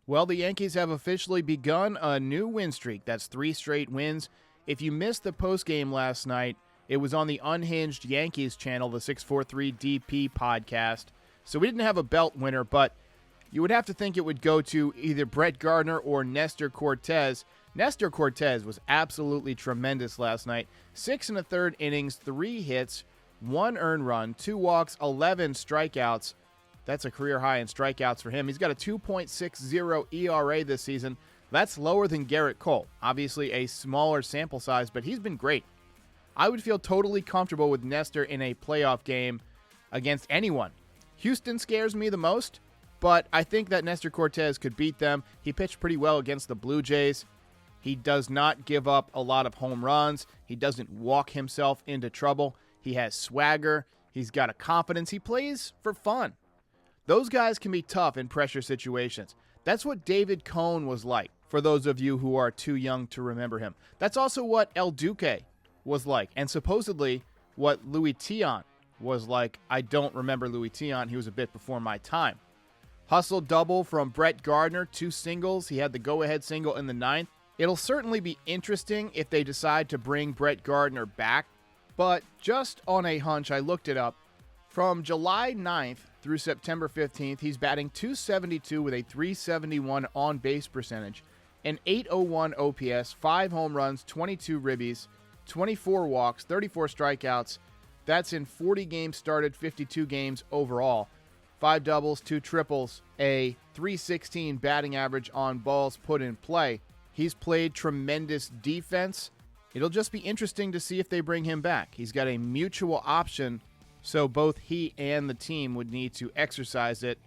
Well, the Yankees have officially begun a new win streak. That's 3 straight wins. If you missed the postgame last night, it was on the Unhinged Yankees channel, the 643 DP podcast. So we didn't have a belt winner, but you would have to think it would go to either Brett Gardner or Nestor Cortes. Nestor Cortes was absolutely tremendous last night. 6 1/3 innings, 3 hits, 1 earned run, 2 walks, 11 strikeouts. That's a career high in strikeouts for him. He's got a 2.60 ERA this season. That's lower than Garrett Cole. Obviously a smaller sample size, but he's been great. I would feel totally comfortable with Nestor in a playoff game against anyone. Houston scares me the most, but I think that Nestor Cortes could beat them. He pitched pretty well against the Blue Jays. He does not give up a lot of home runs. He doesn't walk himself into trouble. He has swagger. He's got a confidence. He plays for fun. Those guys can be tough in pressure situations. That's what David Cone was like, for those of you who are too young to remember him. That's also what El Duque was like, and supposedly what Louis Tion was like. I don't remember Louis Tion. He was a bit before my time. Hustle double from Brett Gardner, 2 singles. He had the go-ahead single in the 9th. It'll certainly be interesting if they decide to bring Brett Gardner back, but just on a hunch, I looked it up. From July 9th through September 15th, he's batting .272 with a .371 on-base percentage, an .801 OPS, 5 home runs, 22 ribbies, 24 walks, 34 strikeouts. That's in 40 games started, 52 games overall. 5 doubles, 2 triples, a .316 batting average on balls put in play. He's played tremendous defense. It'll just be interesting to see if they bring him back. He's got a mutual option, so both he and the team would need to exercise it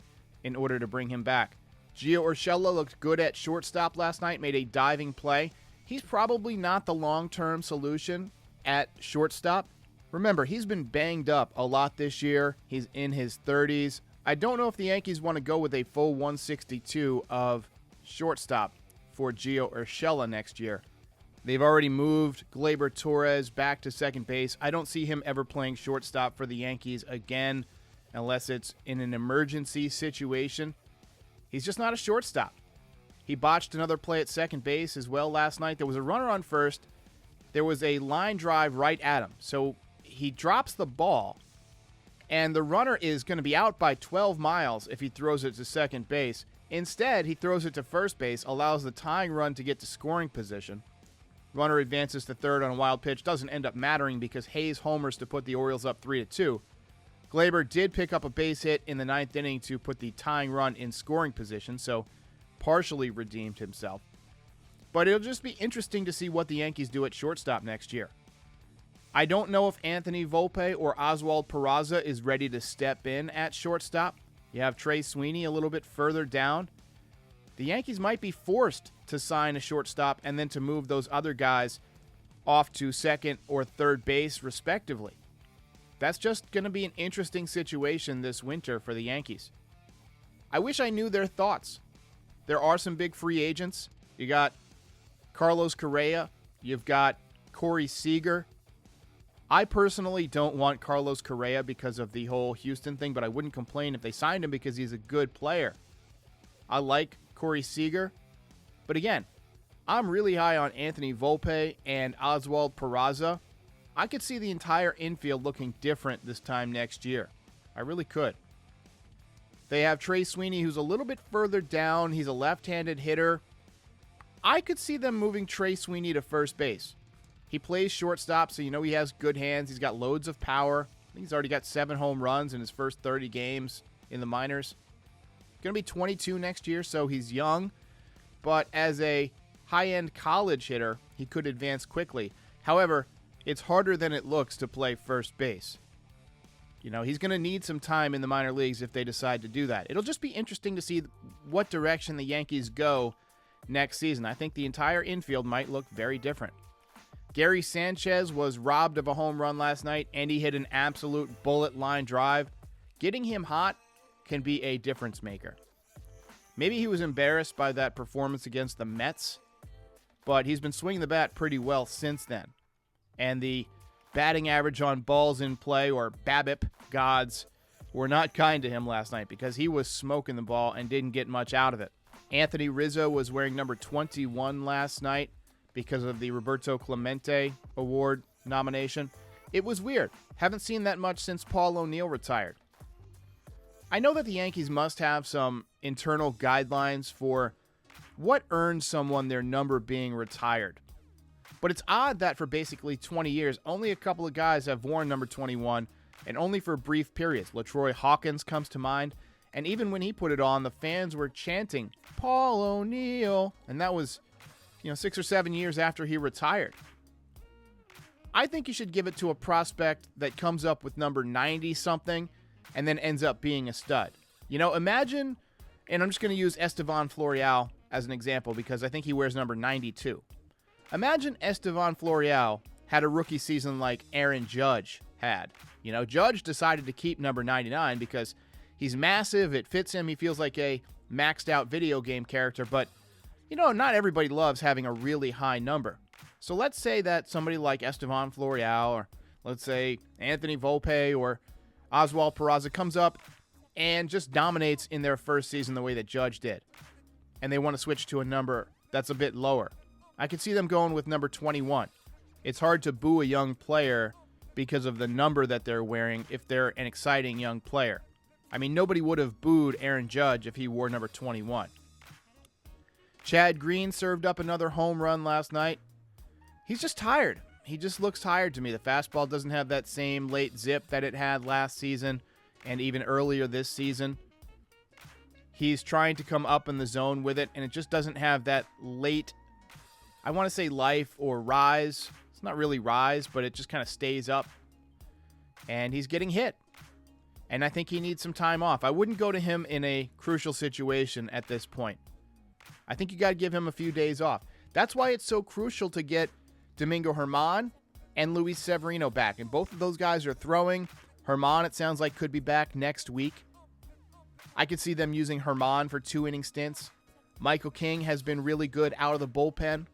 in order to bring him back. Gio Urshela looked good at shortstop last night, made a diving play. He's probably not the long-term solution at shortstop. Remember, he's been banged up a lot this year. He's in his 30s. I don't know if the Yankees want to go with a full 162 of shortstop for Gio Urshela next year. They've already moved Gleyber Torres back to second base. I don't see him ever playing shortstop for the Yankees again unless it's in an emergency situation. He's just not a shortstop. He botched another play at second base as well last night. There was a runner on first. There was a line drive right at him. So he drops the ball, and the runner is going to be out by 12 miles if he throws it to second base. Instead, he throws it to first base, allows the tying run to get to scoring position. Runner advances to third on a wild pitch. Doesn't end up mattering because Hayes homers to put the Orioles up 3-2. Gleyber did pick up a base hit in the 9th inning to put the tying run in scoring position, so partially redeemed himself. But it'll just be interesting to see what the Yankees do at shortstop next year. I don't know if Anthony Volpe or Oswald Peraza is ready to step in at shortstop. You have Trey Sweeney a little bit further down. The Yankees might be forced to sign a shortstop and then to move those other guys off to second or third base, respectively. That's just going to be an interesting situation this winter for the Yankees. I wish I knew their thoughts. There are some big free agents. You got Carlos Correa. You've got Corey Seager. I personally don't want Carlos Correa because of the whole Houston thing, but I wouldn't complain if they signed him because he's a good player. I like Corey Seager. But again, I'm really high on Anthony Volpe and Oswald Peraza. I could see the entire infield looking different this time next year. I really could. They have Trey Sweeney, who's a little bit further down. He's a left-handed hitter. I could see them moving Trey Sweeney to first base. He plays shortstop, so you know he has good hands. He's got loads of power. I think he's already got 7 home runs in his first 30 games in the minors. Going to be 22 next year, so he's young. But as a high-end college hitter, he could advance quickly. However, it's harder than it looks to play first base. You know, he's going to need some time in the minor leagues if they decide to do that. It'll just be interesting to see what direction the Yankees go next season. I think the entire infield might look very different. Gary Sanchez was robbed of a home run last night, and he hit an absolute bullet line drive. Getting him hot can be a difference maker. Maybe he was embarrassed by that performance against the Mets, but he's been swinging the bat pretty well since then. And the batting average on balls in play, or BABIP gods, were not kind to him last night because he was smoking the ball and didn't get much out of it. Anthony Rizzo was wearing number 21 last night because of the Roberto Clemente Award nomination. It was weird. Haven't seen that much since Paul O'Neill retired. I know that the Yankees must have some internal guidelines for what earns someone their number being retired. But it's odd that for basically 20 years, only a couple of guys have worn number 21, and only for brief periods. LaTroy Hawkins comes to mind, and even when he put it on, the fans were chanting, Paul O'Neill, and that was, 6 or 7 years after he retired. I think you should give it to a prospect that comes up with number 90-something and then ends up being a stud. Imagine, and I'm just going to use Estevan Florial as an example because I think he wears number 92. Imagine Estevan Florial had a rookie season like Aaron Judge had. Judge decided to keep number 99 because he's massive, it fits him, he feels like a maxed out video game character, but, not everybody loves having a really high number. So let's say that somebody like Estevan Florial, or let's say Anthony Volpe or Oswald Peraza comes up and just dominates in their first season the way that Judge did, and they want to switch to a number that's a bit lower. I could see them going with number 21. It's hard to boo a young player because of the number that they're wearing if they're an exciting young player. I mean, nobody would have booed Aaron Judge if he wore number 21. Chad Green served up another home run last night. He's just tired. He just looks tired to me. The fastball doesn't have that same late zip that it had last season and even earlier this season. He's trying to come up in the zone with it, and it just doesn't have that late, I want to say life or rise. It's not really rise, but it just kind of stays up. And he's getting hit. And I think he needs some time off. I wouldn't go to him in a crucial situation at this point. I think you got to give him a few days off. That's why it's so crucial to get Domingo Germán and Luis Severino back. And both of those guys are throwing. Germán, it sounds like, could be back next week. I could see them using Germán for 2-inning stints. Michael King has been really good out of the bullpen.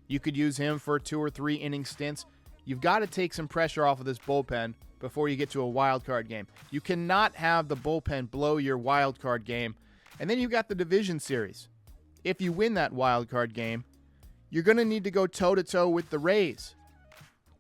You could use him for 2 or 3 inning stints. You've got to take some pressure off of this bullpen before you get to a wild card game. You cannot have the bullpen blow your wild card game. And then you've got the division series. If you win that wild card game, you're going to need to go toe-to-toe with the Rays.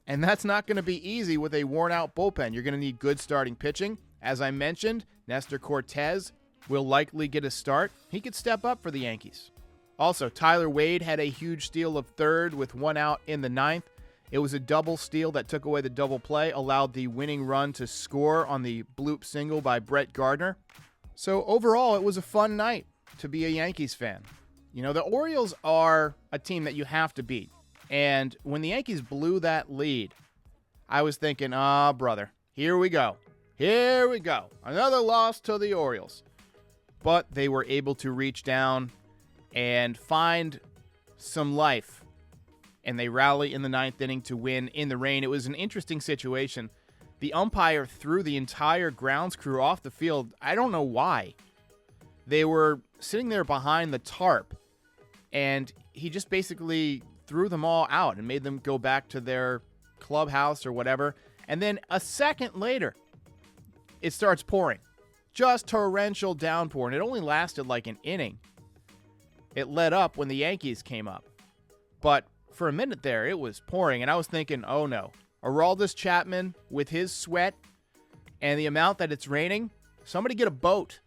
And that's not going to be easy with a worn-out bullpen. You're going to need good starting pitching. As I mentioned, Nestor Cortez will likely get a start. He could step up for the Yankees. Also, Tyler Wade had a huge steal of third with 1 out in the 9th. It was a double steal that took away the double play, allowed the winning run to score on the bloop single by Brett Gardner. So overall, it was a fun night to be a Yankees fan. The Orioles are a team that you have to beat. And when the Yankees blew that lead, I was thinking, brother, here we go. Here we go. Another loss to the Orioles. But they were able to reach down and find some life. And they rally in the 9th inning to win in the rain. It was an interesting situation. The umpire threw the entire grounds crew off the field. I don't know why. They were sitting there behind the tarp, and he just basically threw them all out and made them go back to their clubhouse or whatever. And then a second later, it starts pouring. Just torrential downpour, and it only lasted like an inning. It let up when the Yankees came up. But for a minute there, it was pouring, and I was thinking, oh no. Aroldis Chapman, with his sweat and the amount that it's raining, somebody get a boat.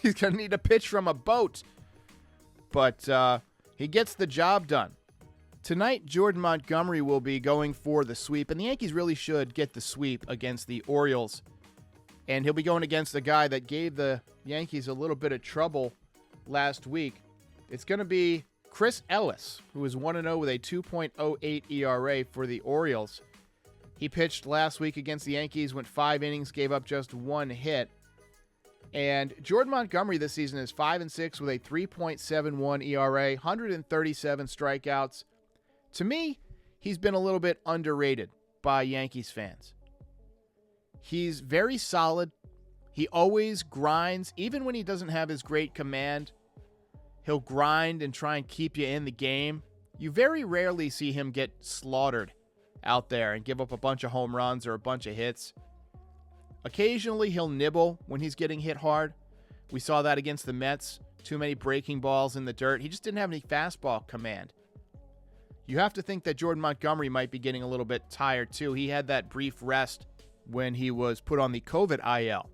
He's going to need a pitch from a boat. But he gets the job done. Tonight, Jordan Montgomery will be going for the sweep, and the Yankees really should get the sweep against the Orioles. And he'll be going against a guy that gave the Yankees a little bit of trouble last week. It's going to be Chris Ellis, who is 1-0 with a 2.08 ERA for the Orioles. He pitched last week against the Yankees, went 5 innings, gave up just 1 hit. And Jordan Montgomery this season is 5-6 with a 3.71 ERA, 137 strikeouts. To me, he's been a little bit underrated by Yankees fans. He's very solid. He always grinds, even when he doesn't have his great command. He'll grind and try and keep you in the game. You very rarely see him get slaughtered out there and give up a bunch of home runs or a bunch of hits. Occasionally, he'll nibble when he's getting hit hard. We saw that against the Mets. too many breaking balls in the dirt. He just didn't have any fastball command. You have to think that Jordan Montgomery might be getting a little bit tired too. He had that brief rest when he was put on the COVID IL.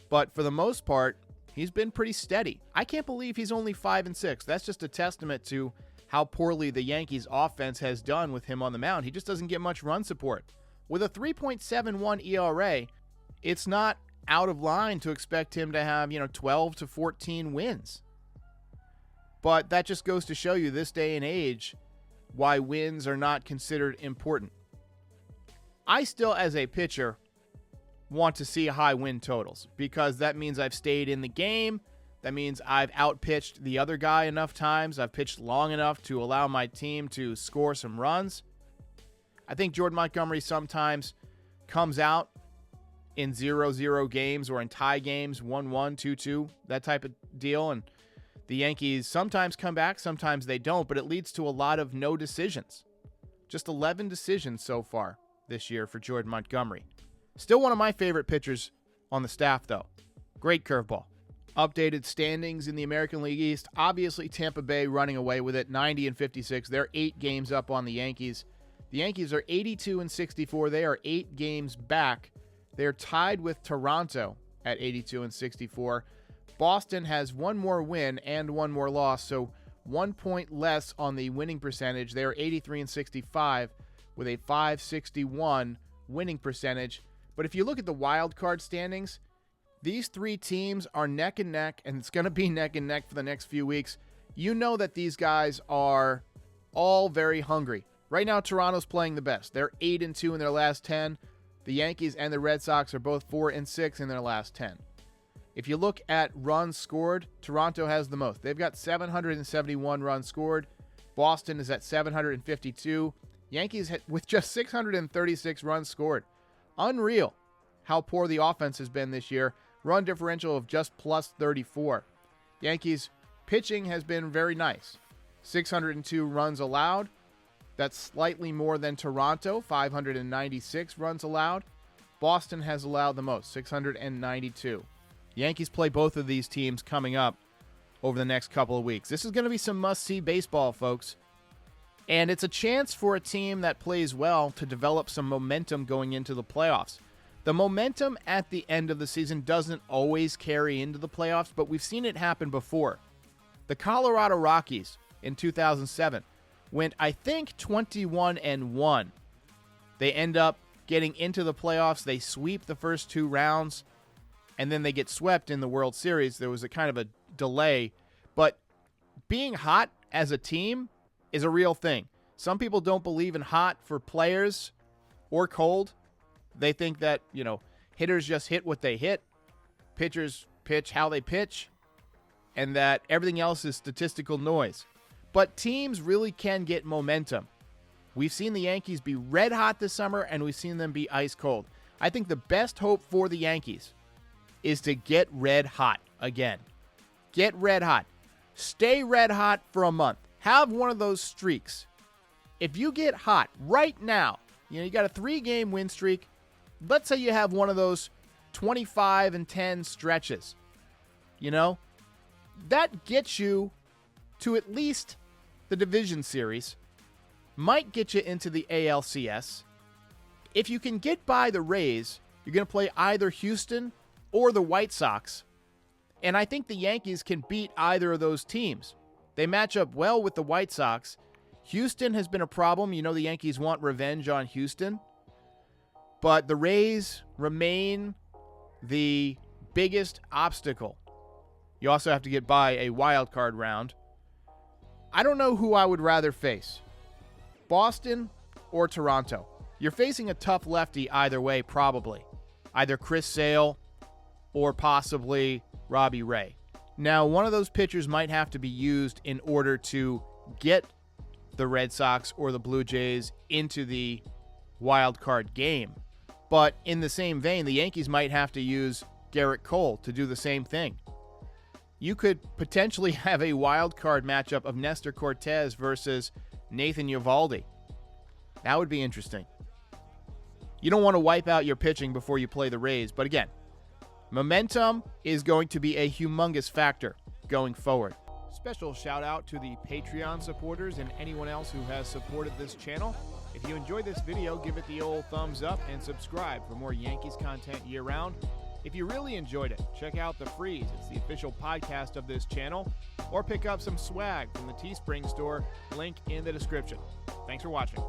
But for the most part, he's been pretty steady. I can't believe he's only 5-6. That's just a testament to how poorly the Yankees offense has done with him on the mound. He just doesn't get much run support. With a 3.71 ERA, it's not out of line to expect him to have, 12 to 14 wins. But that just goes to show you this day and age why wins are not considered important. I still, as a pitcher, want to see high win totals because that means I've stayed in the game. That means I've outpitched the other guy enough times. I've pitched long enough to allow my team to score some runs. I think Jordan Montgomery sometimes comes out in 0-0 games or in tie games, 1-1, 2-2, that type of deal. And the Yankees sometimes come back, sometimes they don't, but it leads to a lot of no decisions. Just 11 decisions so far this year for Jordan Montgomery. Still one of my favorite pitchers on the staff, though. Great curveball. Updated standings in the American League East. Obviously, Tampa Bay running away with it, 90-56. They're 8 games up on the Yankees. The Yankees are 82-64. They are 8 games back. They're tied with Toronto at 82-64. Boston has one more win and one more loss, so 1 point less on the winning percentage. They are 83-65 with a .561 winning percentage. But if you look at the wild card standings, these 3 teams are neck and neck, and it's going to be neck and neck for the next few weeks. You know that these guys are all very hungry. Right now, Toronto's playing the best. They're 8-2 in their last 10. The Yankees and the Red Sox are both 4-6 in their last 10. If you look at runs scored, Toronto has the most. They've got 771 runs scored. Boston is at 752. Yankees with just 636 runs scored. Unreal how poor the offense has been this year. Run differential of just plus 34. Yankees pitching has been very nice. 602 runs allowed. That's slightly more than Toronto, 596 runs allowed. Boston has allowed the most, 692. Yankees play both of these teams coming up over the next couple of weeks. This is going to be some must-see baseball, folks. And it's a chance for a team that plays well to develop some momentum going into the playoffs. The momentum at the end of the season doesn't always carry into the playoffs, but we've seen it happen before. The Colorado Rockies in 2007 went, I think, 21-1. They end up getting into the playoffs. They sweep the first 2 rounds, and then they get swept in the World Series. There was a kind of a delay, but being hot as a team is a real thing. Some people don't believe in hot for players or cold. They think that, hitters just hit what they hit, pitchers pitch how they pitch, and that everything else is statistical noise. But teams really can get momentum. We've seen the Yankees be red hot this summer, and we've seen them be ice cold. I think the best hope for the Yankees is to get red hot again. Get red hot. Stay red hot for a month. Have one of those streaks. If you get hot right now, you got a 3-game win streak. Let's say you have one of those 25-10 stretches. That gets you to at least the division series. Might get you into the ALCS. If you can get by the Rays, you're going to play either Houston or the White Sox. And I think the Yankees can beat either of those teams. They match up well with the White Sox. Houston has been a problem. The Yankees want revenge on Houston. But the Rays remain the biggest obstacle. You also have to get by a wild card round. I don't know who I would rather face, Boston or Toronto. You're facing a tough lefty either way, probably. Either Chris Sale or possibly Robbie Ray. Now, one of those pitchers might have to be used in order to get the Red Sox or the Blue Jays into the wild card game. But in the same vein, the Yankees might have to use Garrett Cole to do the same thing. You could potentially have a wild card matchup of Nestor Cortez versus Nathan Eovaldi. That would be interesting. You don't want to wipe out your pitching before you play the Rays. But again, momentum is going to be a humongous factor going forward. Special shout out to the Patreon supporters and anyone else who has supported this channel. If you enjoyed this video, give it the old thumbs up and subscribe for more Yankees content year-round. If you really enjoyed it, check out the Frieze. It's the official podcast of this channel. Or pick up some swag from the Teespring store, link in the description. Thanks for watching.